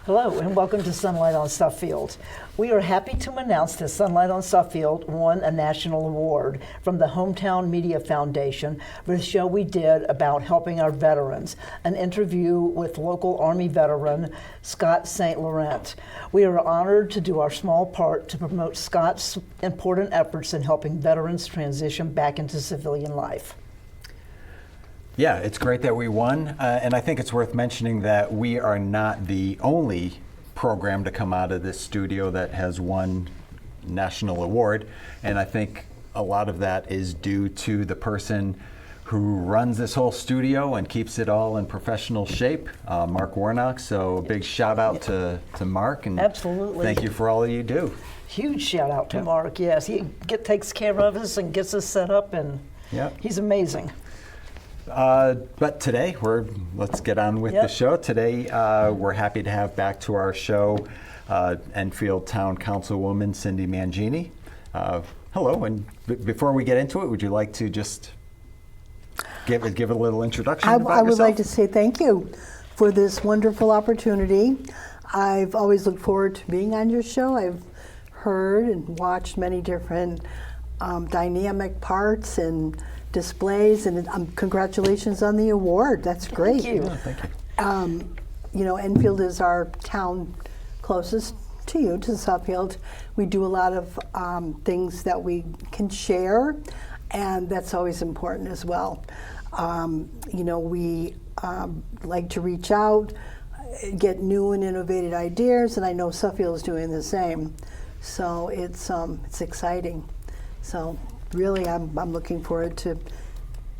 Hello and welcome to Sunlight on Suffield. We are happy to announce that Sunlight on Suffield won a national award from the Hometown Media Foundation for the show we did about helping our veterans, an interview with local Army veteran Scott St. Laurent. We are honored to do our small part to promote Scott's important efforts in helping veterans transition back into civilian life. Yeah, it's great that we won, and I think it's worth mentioning that we are not the only program to come out of this studio that has won national award, and I think a lot of that is due to the person who runs this whole studio and keeps it all in professional shape, Mark Warnock. So a big shout out to Mark, and absolutely, thank you for all you do. Huge shout out to Mark. Yes, he takes care of us and gets us set up, and he's amazing. But today, let's get on with the show. Today, we're happy to have back to our show Enfield Town Councilwoman Cindy Mangini. Hello, and before we get into it, would you like to just give a little introduction about yourself? I would like to say thank you for this wonderful opportunity. I've always looked forward to being on your show. I've heard and watched many different dynamic parts and displays, and congratulations on the award. That's great. Thank you. Yeah, thank you. You know, Enfield is our town closest to you, to Suffield. We do a lot of things that we can share, and that's always important as well. You know, we like to reach out, get new and innovative ideas, and I know Suffield is doing the same. So it's exciting. So really, I'm looking forward to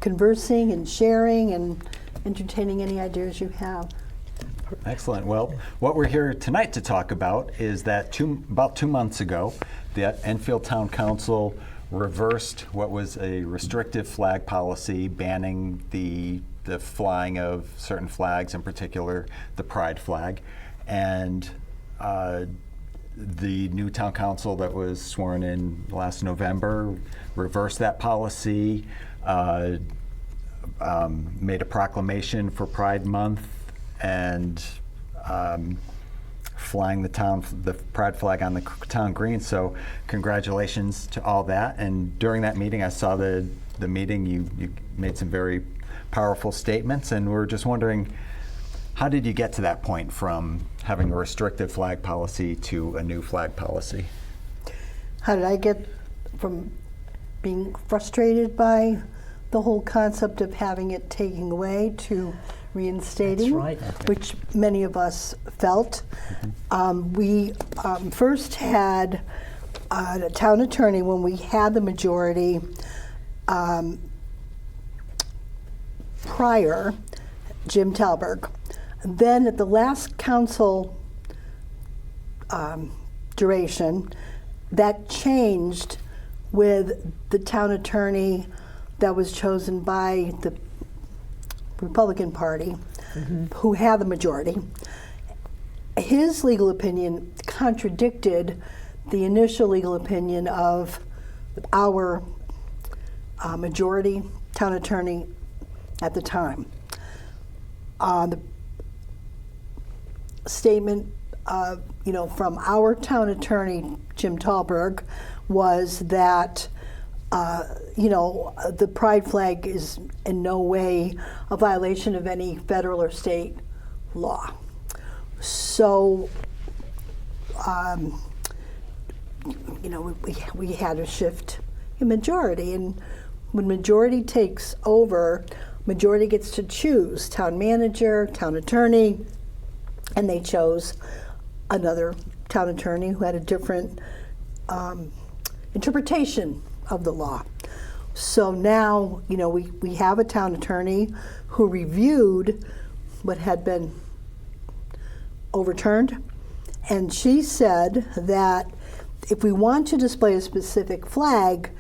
conversing and sharing and entertaining any ideas you have. Excellent. Well, what we're here tonight to talk about is that about 2 months ago, the Enfield Town Council reversed what was a restrictive flag policy banning the flying of certain flags, in particular the Pride flag, and the new town council that was sworn in last November reversed that policy, made a proclamation for Pride Month, and flying the Pride flag on the town green. So congratulations to all that. And during that meeting, I saw the meeting, you made some very powerful statements, and we're just wondering, how did you get to that point from having a restrictive flag policy to a new flag policy? How did I get from being frustrated by the whole concept of having it taken away to reinstating, which many of us felt? We first had a town attorney when we had the majority prior, Jim Talberg. Then at the last council duration, that changed with the town attorney that was chosen by the Republican Party, who had the majority. His legal opinion contradicted the initial legal opinion of our majority town attorney at the time. The statement from our town attorney, Jim Talberg, was that the Pride flag is in no way a violation of any federal or state law. So, we had to shift a majority, and when majority takes over, majority gets to choose town manager, town attorney, and they chose another town attorney who had a different interpretation of the law. So now, we have a town attorney who reviewed what had been overturned, and she said that if we want to display a specific flag,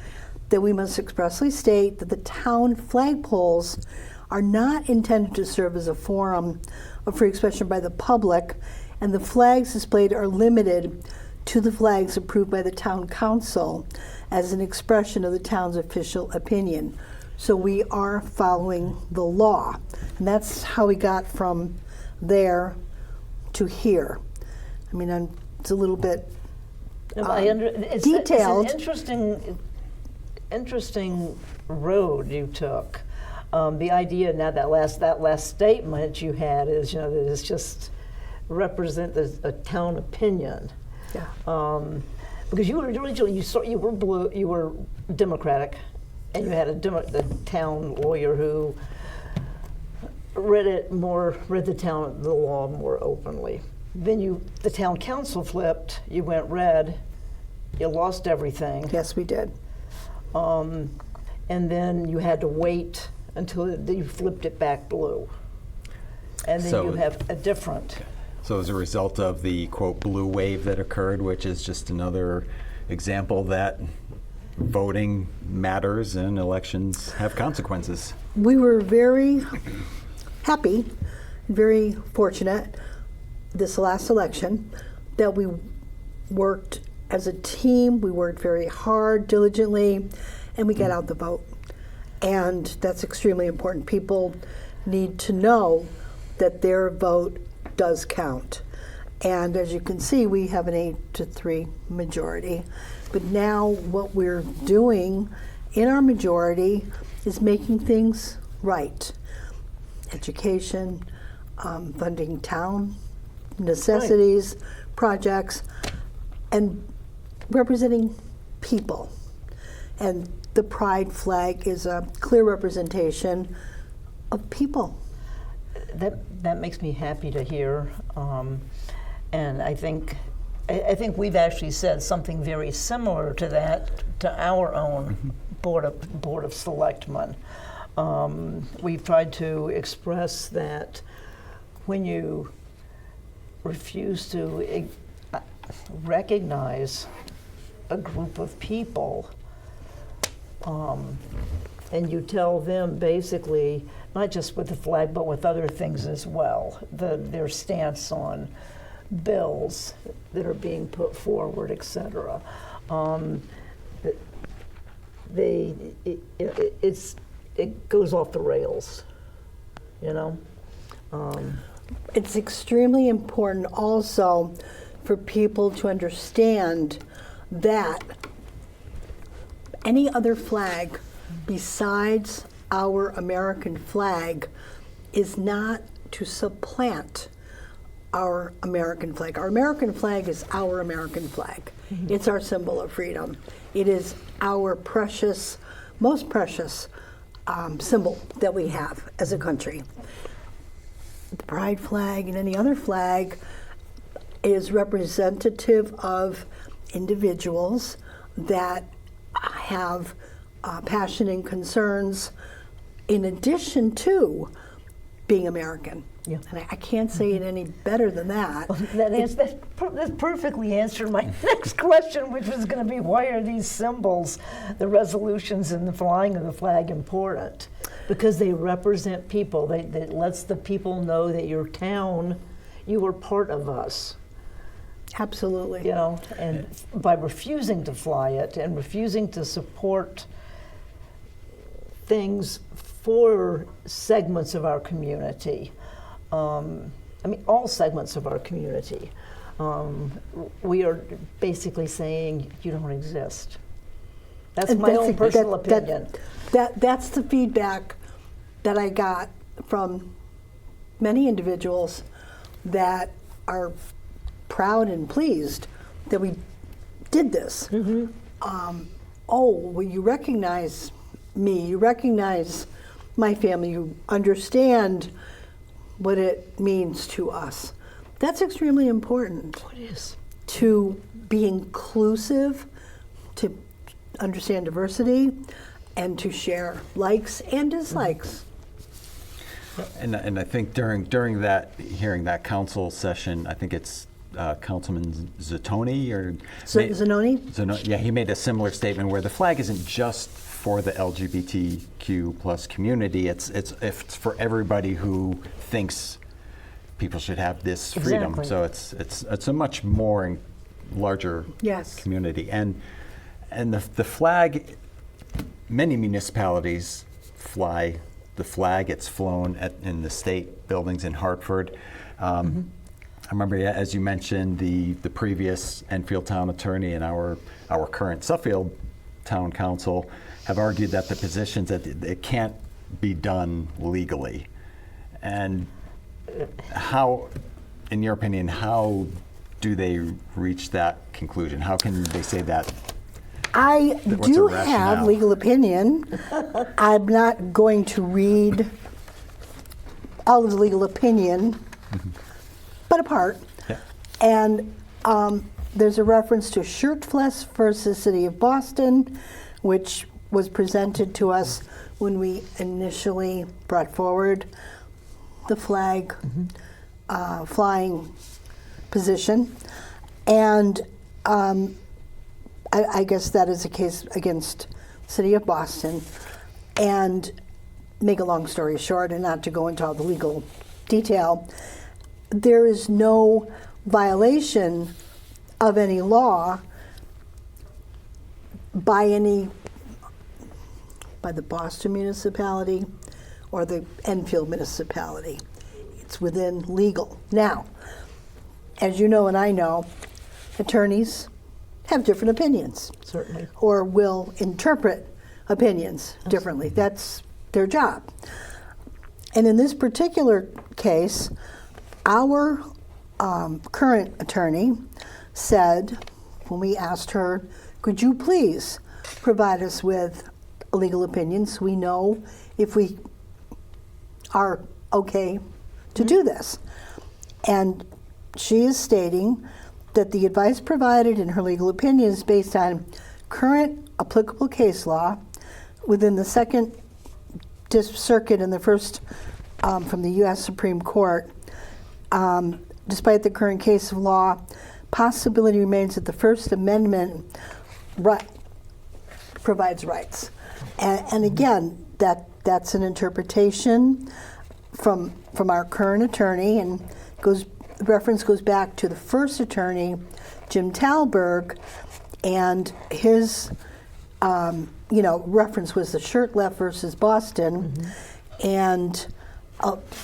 then we must expressly state that the town flagpoles are not intended to serve as a forum of free expression by the public, and the flags displayed are limited to the flags approved by the town council as an expression of the town's official opinion. So we are following the law, and that's how we got from there to here. I mean, it's a little bit It's detailed. It's an interesting road you took. The idea now that last statement you had is, that it's just represent a town opinion. Yeah. Because you were originally you were blue, you were Democratic, and you had a town lawyer who read the law more openly. Then the town council flipped. You went red. You lost everything. Yes, we did. And then you had to wait until you flipped it back blue. And then you have a different. So as a result of the, quote, blue wave that occurred, which is just another example that voting matters and elections have consequences. We were very happy, very fortunate this last election that we worked as a team. We worked very hard, diligently, and we got out the vote. And that's extremely important. People need to know that their vote does count. And as you can see, we have an 8-3 majority. But now what we're doing in our majority is making things right. Education, funding town necessities, projects, and representing people. And the Pride flag is a clear representation of people. That makes me happy to hear, and I think we've actually said something very similar to that to our own board of selectmen. We've tried to express that when you refuse to recognize a group of people, and you tell them basically, not just with the flag, but with other things as well, their stance on bills that are being put forward, et cetera. It goes off the rails, It's extremely important also for people to understand that any other flag besides our American flag is not to supplant our American flag. Our American flag is our American flag. Mm-hmm. It's our symbol of freedom. It is our precious, most precious symbol that we have as a country. The Pride flag and any other flag is representative of individuals that have passion and concerns in addition to being American. Yeah. And I can't say it any better than that. Well, that perfectly answered my next question, which was going to be, why are these symbols, the resolutions and the flying of the flag, important? Because they represent people. That lets the people know that your town, you are part of us. Absolutely. And by refusing to fly it and refusing to support things for segments of our community, all segments of our community, we are basically saying you don't exist. That's my own personal opinion. That's the feedback that I got from many individuals that are proud and pleased that we did this. Mm-hmm. You recognize me, you recognize my family, you understand what it means to us. That's extremely important. It is. To be inclusive, to understand diversity, and to share likes and dislikes. And I think during that hearing, that council session, I think it's Councilman Zanoni Zanoni? Yeah, he made a similar statement where the flag isn't just for the LGBTQ plus community. It's for everybody who thinks people should have this freedom. Exactly. So it's a much more larger community. And the flag, many municipalities fly the flag. It's flown in the state buildings in Hartford. I remember, yeah, as you mentioned, the previous Enfield town attorney and our current Suffield town council have argued that the positions that it can't be done legally. And how, in your opinion, how do they reach that conclusion? How can they say that? I What's do the have rationale? legal opinion. I'm not going to read all of the legal opinion, but a part. Yeah. And there's a reference to Shirtflesh versus City of Boston, which was presented to us when we initially brought forward the flag flying position. And I guess that is a case against the City of Boston. And make a long story short, and not to go into all the legal detail, there is no violation of any law by the Boston municipality or the Enfield municipality. It's within legal. Now, as you know and I know, attorneys have different opinions. Certainly. Or will interpret opinions differently. That's their job. And in this particular case, our current attorney said, when we asked her, could you please provide us with a legal opinion so we know if we are okay to do this? And she is stating that the advice provided in her legal opinion is based on current applicable case law within the Second Circuit and the First from the U.S. Supreme Court. Despite the current case of law, possibility remains that the First Amendment provides rights. And again, that's an interpretation from our current attorney, and reference goes back to the first attorney, Jim Talberg, and his reference was the Shirtflesh versus Boston. And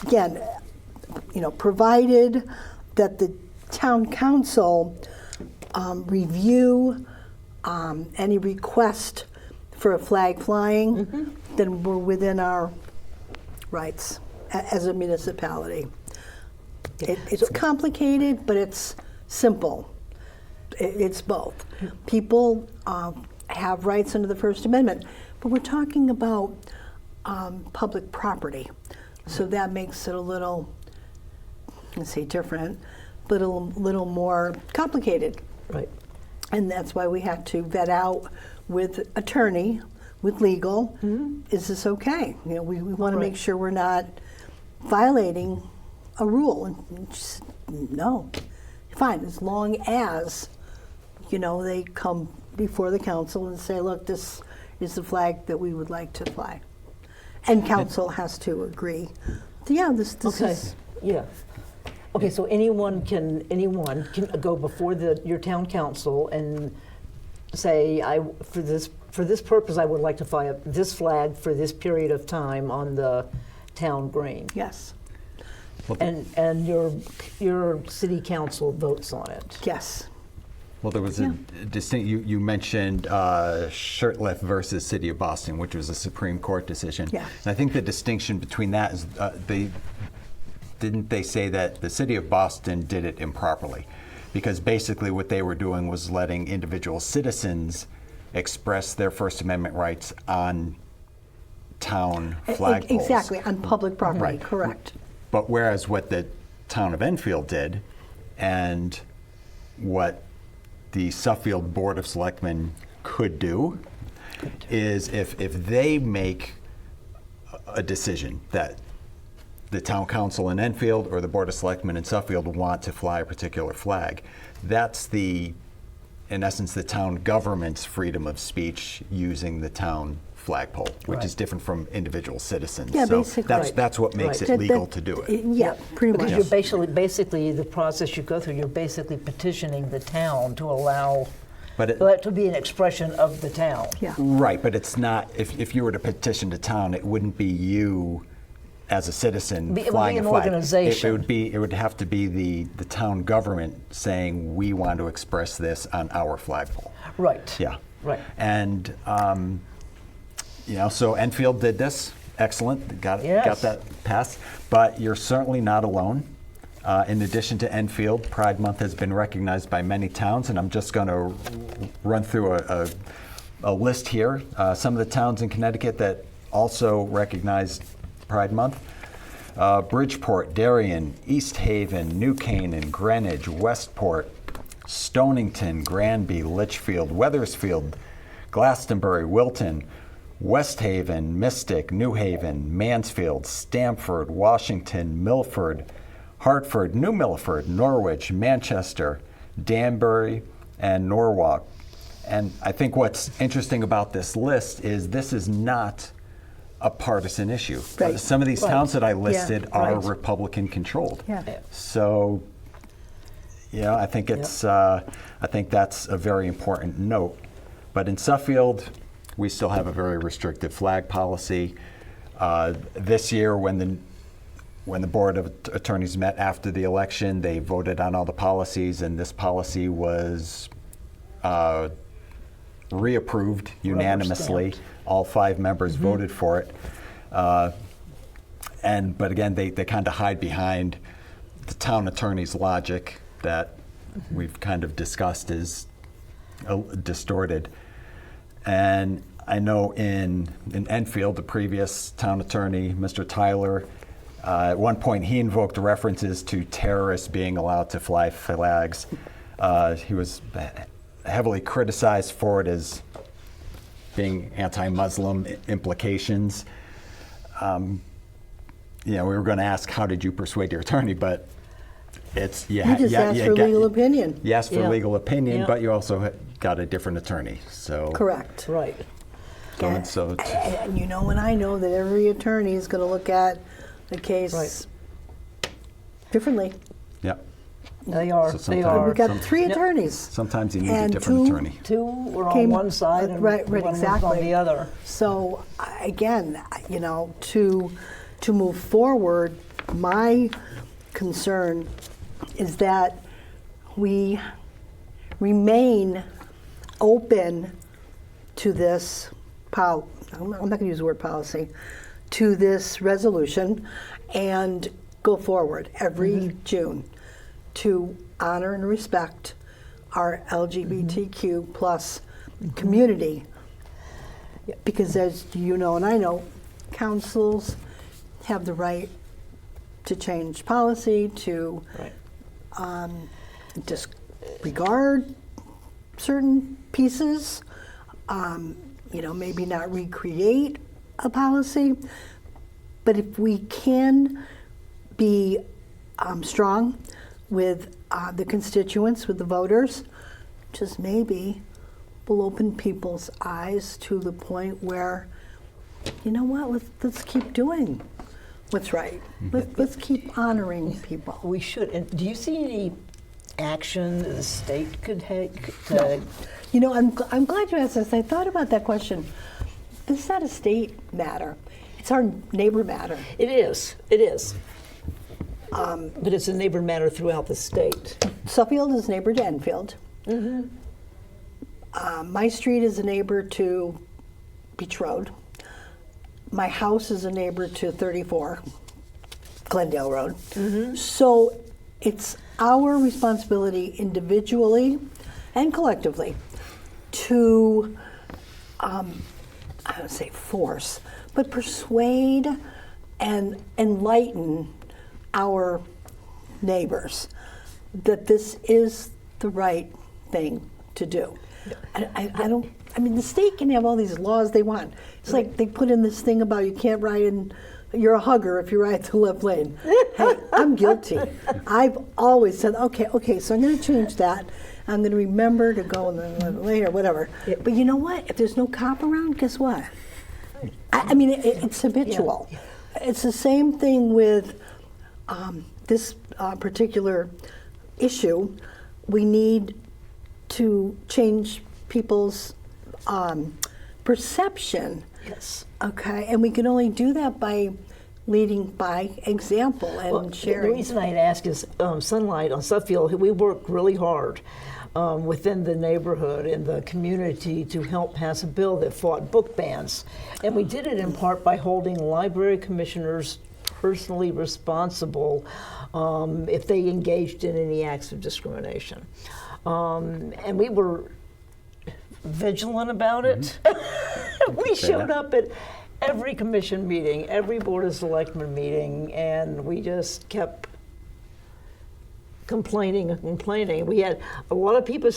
again, provided that the town council review any request for a flag flying, then we're within our rights as a municipality. It's complicated, but it's simple. It's both. People have rights under the First Amendment, but we're talking about public property. So that makes it a little, let's say different, but a little more complicated. Right. And that's why we had to vet out with attorney, with legal, is this okay? We want to make sure we're not violating a rule. And just, no, fine, as long as, they come before the council and say, look, this is the flag that we would like to fly. And council has to agree. Yeah, this Okay. is. Yeah. Okay, so anyone can go before your town council and say, for this purpose, I would like to fly this flag for this period of time on the town green. Yes, And your city council votes on it. yes. Well, there was a distinct, you mentioned Shirtflesh versus City of Boston, which was a Supreme Court decision. Yeah. And I think the distinction between that is didn't they say that the City of Boston did it improperly? Because basically what they were doing was letting individual citizens express their First Amendment rights on town flagpoles. Exactly, on public property, Right. correct. But whereas what the town of Enfield did and what the Suffield Board of Selectmen could do is if they make a decision that the town council in Enfield or the Board of Selectmen in Suffield want to fly a particular flag, that's in essence, the town government's freedom of speech using the town flagpole, which Right. is different from individual citizens. Yeah, so basically. that's what makes Right. it legal to do it. Yeah, pretty Because much. you're basically the process you go through, you're basically petitioning the town to allow But for that to be an expression of the town. Yeah. Right, but it's not, if you were to petition the town, it wouldn't be you as a citizen It would be flying an a flag. organization. It would have to be the town government saying, we want to express this on our flagpole. Right. Yeah. Right. And, so Enfield did this. Excellent. Got Yes. that passed. But you're certainly not alone. In addition to Enfield, Pride Month has been recognized by many towns, and I'm just going to run through a list here. Some of the towns in Connecticut that also recognized Pride Month: Bridgeport, Darien, East Haven, New Canaan, Greenwich, Westport, Stonington, Granby, Litchfield, Wethersfield, Glastonbury, Wilton, West Haven, Mystic, New Haven, Mansfield, Stamford, Washington, Milford, Hartford, New Milford, Norwich, Manchester, Danbury, and Norwalk. And I think what's interesting about this list is this is not a partisan issue. Right. Some of these Right. towns that I listed are right. Republican controlled. Yeah. So, I think I think that's a very important note. But in Suffield, we still have a very restrictive flag policy. This year, when the Board of Attorneys met after the election, they voted on all the policies, and this policy was reapproved unanimously. stamped. All 5 members voted for it. But again, they kind of hide behind the town attorney's logic that we've kind of discussed is distorted. And I know in Enfield, the previous town attorney, Mr. Tyler, at one point he invoked references to terrorists being allowed to fly flags. He was heavily criticized for it as being anti-Muslim implications. We were going to ask, how did you persuade your attorney? But it's You just asked for legal opinion. You asked for Yeah. legal opinion, Yeah. but you also got a different attorney. So Correct. Right. So And and I know that every attorney is going to look at the case Right. differently. yeah. They are. So They sometimes- are. We've got Some- 3 attorneys. Sometimes you need a And different two- attorney. 2 were on Came- one side and right, one was exactly. on the other. So again, to move forward, my concern is that we remain open to this I'm not going to use the word policy, to this resolution, and go forward every June to honor and respect our LGBTQ plus community. Because as you know and I know, councils have the right to change policy, to Right. disregard certain pieces, maybe not recreate a policy. But if we can be strong with the constituents, with the voters, just maybe we'll open people's eyes to the point where, let's keep doing what's right. Let's keep honoring people. We should. And do you see any action the state could take? I'm glad you asked this. I thought about that question. This is not a state matter. It's our neighbor matter. It is. It is. But it's a neighbor matter throughout the state. Suffield is neighbor to Enfield. My street is a neighbor to Beach Road. My house is a neighbor to 34 Glendale Road. So it's our responsibility individually and collectively to, I don't say force, but persuade and enlighten our neighbors that this is the right thing to do. The state can have all these laws they want. It's like they put in this thing about you can't ride in, you're a hugger if you ride the left lane. Hey, I'm guilty. I've always said, okay, so I'm going to change that. I'm going to remember to go in the left lane or whatever. But you know what? If there's no cop around, guess what? It's habitual. Yeah. It's the same thing with this particular issue. We need to change people's perception. Yes. Okay, and we can only do that by leading by example and Well, sharing. the reason I'd ask is Sunlight on Suffield, we work really hard within the neighborhood and the community to help pass a bill that fought book bans. And we did it in part by holding library commissioners personally responsible if they engaged in any acts of discrimination. And we were vigilant about it. We showed up at every commission meeting, every Board of Selectmen meeting, and we just kept complaining and complaining. We had a lot of people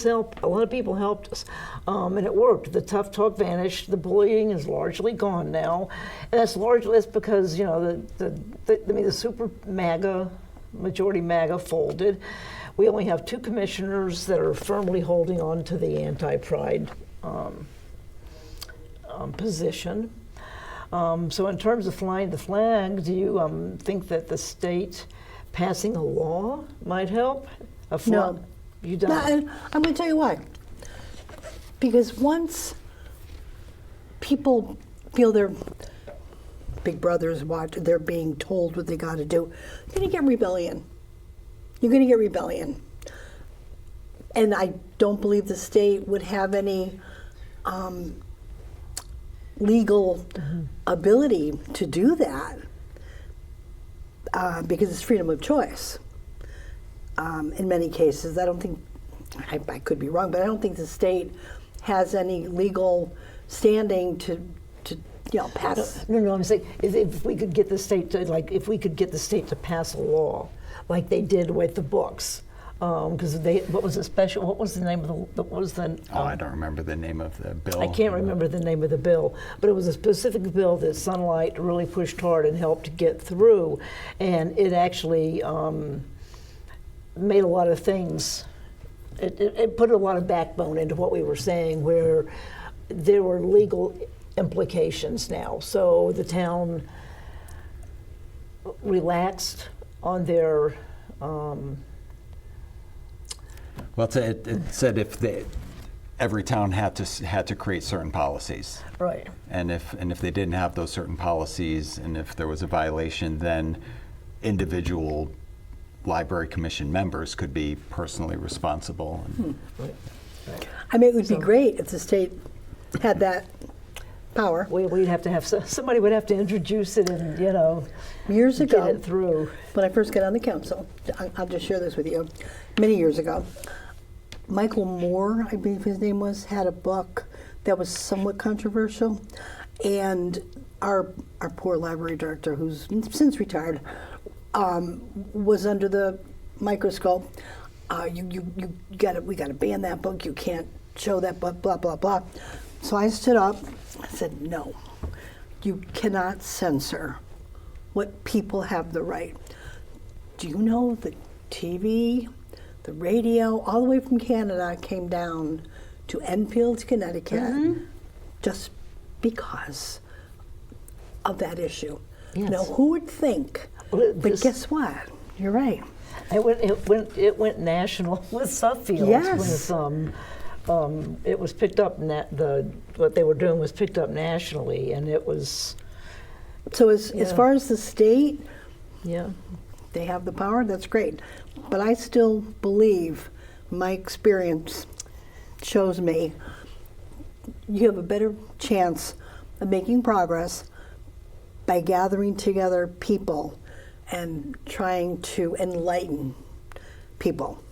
helped us, and it worked. The tough talk vanished. The bullying is largely gone now, and that's because the super MAGA, majority MAGA folded. We only have 2 commissioners that are firmly holding on to the anti-Pride position. So in terms of flying the flag, do you think that the state passing a law might help? No. You don't? No, and I'm going to tell you why. Because once people feel their big brothers watch, they're being told what they got to do, you're going to get rebellion. You're going to get rebellion. And I don't believe the state would have any legal ability to do that because it's freedom of choice. In many cases, I don't think, I could be wrong, but I don't think the state has any legal standing to pass. No, I'm saying if we could get the state to pass a law like they did with the books. Because what was the name of I don't remember the name of the bill. I can't remember the name of the bill, but it was a specific bill that Sunlight really pushed hard and helped get through, and it actually made a lot of things. It put a lot of backbone into what we were saying, where there were legal implications now. So the town relaxed on their. Well, it said every town had to create certain policies, Right. and if they didn't have those certain policies, and if there was a violation, then individual library commission members could be personally responsible. Right. I mean, it would be great if the state had that power. We'd have to have somebody would have to introduce it and Years get ago, it through. when I first got on the council, I'll just share this with you. Many years ago, Michael Moore, I believe his name was, had a book that was somewhat controversial, and our poor library director, who's since retired, was under the microscope. We got to ban that book. You can't show that book. Blah blah blah. So I stood up. I said, no, you cannot censor what people have the right. Do you know the TV, the radio, all the way from Canada came down to Enfield, Connecticut, just because of that issue? Yes. Now, who would think? But guess what? You're right. It went national with Suffield. Yes. It was picked up. What they were doing was picked up nationally, and it was. So as far as the state, Yeah. they have the power. That's great. But I still believe my experience shows me you have a better chance of making progress by gathering together people and trying to enlighten people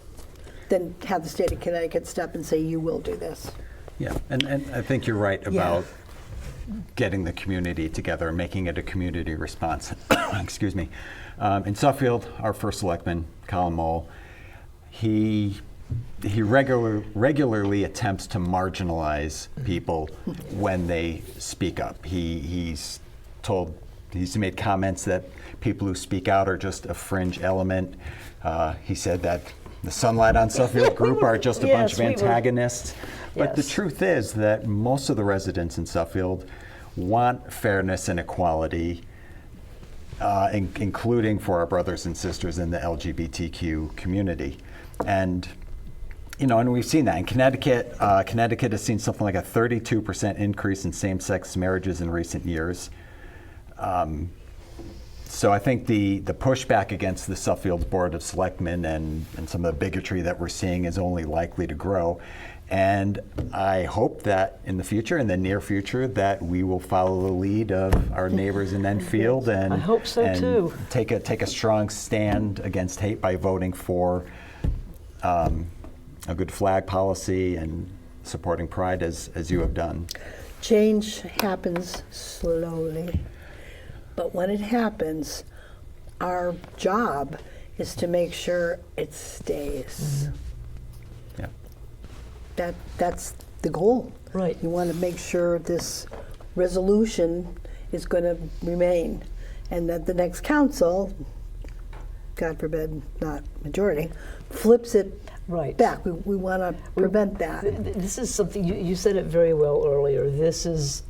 than have the state of Connecticut step and say, you will do this. Yeah, and I think you're right about getting the community together and making it a community response. Excuse me. In Suffield, our first selectman, Colin Mole, he regularly attempts to marginalize people when they speak up. He's made comments that people who speak out are just a fringe element. He said that the Sunlight on Suffield group are just a bunch of antagonists. But the truth is that most of the residents in Suffield want fairness and equality, including for our brothers and sisters in the LGBTQ community. And and we've seen that in Connecticut. Connecticut has seen something like a 32% increase in same-sex marriages in recent years. So I think the pushback against the Suffield Board of Selectmen and some of the bigotry that we're seeing is only likely to grow. And I hope that in the future, in the near future, that we will follow the lead of our neighbors in Enfield and I hope so and too. take a strong stand against hate by voting for a good flag policy and supporting Pride as you have done. Change happens slowly, but when it happens, our job is to make sure it stays. Yeah. That's the goal. Right. You want to make sure this resolution is going to remain, and that the next council, God forbid, not majority, flips it Right. back. We want to prevent that. This is something, you said it very well earlier, this is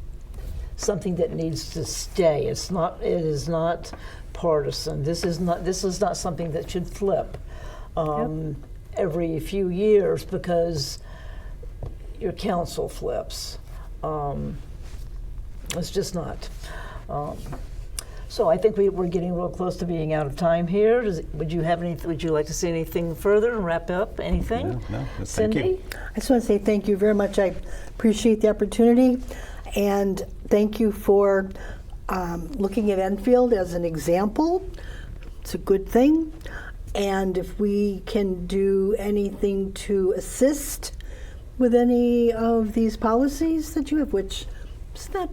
something that needs to stay. It is not partisan. This is not something that should flip every few years because your council flips. It's just not. So I think we're getting real close to being out of time here. Would you like to say anything further and wrap up? Anything? No, thank Cindy? you. I just want to say thank you very much. I appreciate the opportunity, and thank you for looking at Enfield as an example. It's a good thing. And if we can do anything to assist with any of these policies that you have, which is not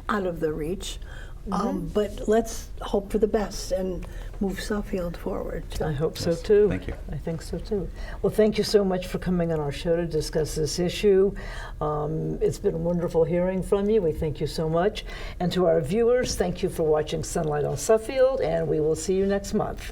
out of the reach, but let's hope for the best and move Suffield forward. I hope so too. Thank you. I think so too. Well, thank you so much for coming on our show to discuss this issue. It's been wonderful hearing from you. We thank you so much. And to our viewers, thank you for watching Sunlight on Suffield, and we will see you next month.